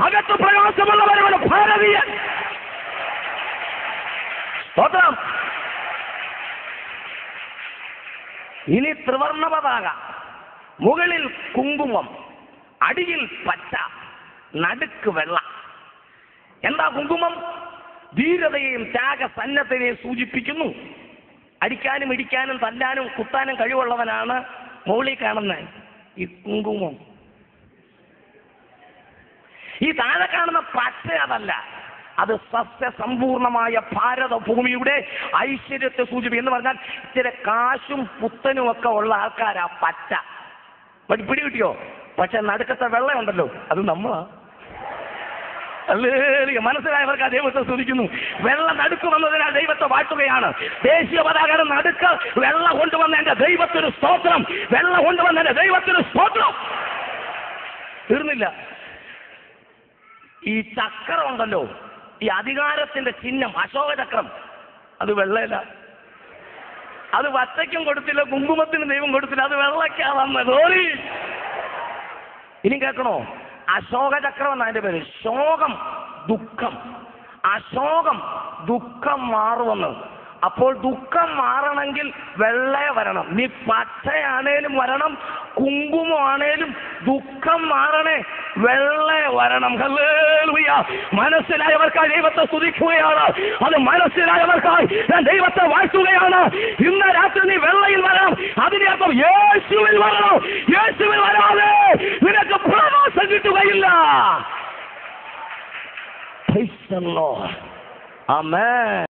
അകത്ത് പ്രകാശമുള്ളവരാണ് ഭാരതീയൻ. സ്തോത്രം. ഇനി ത്രിവർണ്ണ പതാക, മുകളിൽ കുങ്കുമം, അടിയിൽ പച്ച, നടുക്ക് വെള്ള. എന്താ കുങ്കുമം? ധീരതയെയും ത്യാഗസന്നദ്ധതയെയും സൂചിപ്പിക്കുന്നു. അടിക്കാനും ഇടിക്കാനും തല്ലാനും കുത്താനും കഴിവുള്ളവനാണ് മുകളിൽ കാണുന്ന ഈ കുങ്കുമം. ഈ താഴെ കാണുന്ന പച്ച അതല്ല, അത് സസ്യസമ്പൂർണമായ ഭാരതഭൂമിയുടെ ഐശ്വര്യത്തെ സൂചിപ്പിക്കും. എന്ന് പറഞ്ഞാൽ ഇച്ചിരി കാശും പുത്തനും ഒക്കെ ഉള്ള ആൾക്കാരാ പച്ച. പിടി കിട്ടിയോ? പക്ഷെ നടുക്കത്തെ വെള്ളമുണ്ടല്ലോ, അത് നമ്മളാ. മനസ്സിലായവർക്ക് ആ ദൈവത്തെ സ്തുതിക്കുന്നു. വെള്ള നടുക്ക് വന്നതിനാൽ ദൈവത്തെ വാഴ്ത്തുകയാണ്. ദേശീയ പതാകയുടെ നടുക്ക് വെള്ള കൊണ്ടുവന്ന എന്റെ ദൈവത്തിന് സ്തോത്രം. വെള്ള കൊണ്ടുവന്ന എന്റെ ദൈവത്തിന് സ്തോത്രം. തീർന്നില്ല. ഈ ചക്രം ഉണ്ടല്ലോ, ഈ അധികാരത്തിന്റെ ചിഹ്നം അശോകചക്രം, അത് വെള്ളയില. അത് വറ്റയ്ക്കും കൊടുത്തില്ല, കുങ്കുമത്തിന് ദൈവം കൊടുത്തില്ല, അത് വെള്ളയ്ക്കാ വന്നത്. ഇനി കേൾക്കണോ? അശോകചക്രം എന്നാ അതിന്റെ പേര്. ശോകം, ദുഃഖം. അശോകം ദുഃഖം മാറുമെന്ന്. അപ്പോൾ ദുഃഖം മാറണമെങ്കിൽ വെള്ളയെ വരണം. നീ പച്ചയാണേലും വരണം, കുങ്കുമമാണേലും ദുഃഖം മാറണേ, വെള്ളയെ വരണം. ഹല്ലേലൂയ. മനസ്സിലായവർക്കായി ദൈവത്തെ സ്തുതിക്കുകയാണ്. അത് മനസ്സിലായവർക്കായി ഞാൻ ദൈവത്തെ വാഴ്ത്തുകയാണ്. ഇന്ന് രാത്രി നീ വെള്ളയിൽ വരണം. അതിന്റെ അർത്ഥം യേശുവിൽ വരണം. യേശുവിൽ വരാതെ നിനക്ക് പ്രവാസം കിട്ടുകയില്ല. Praise the Lord. Amen.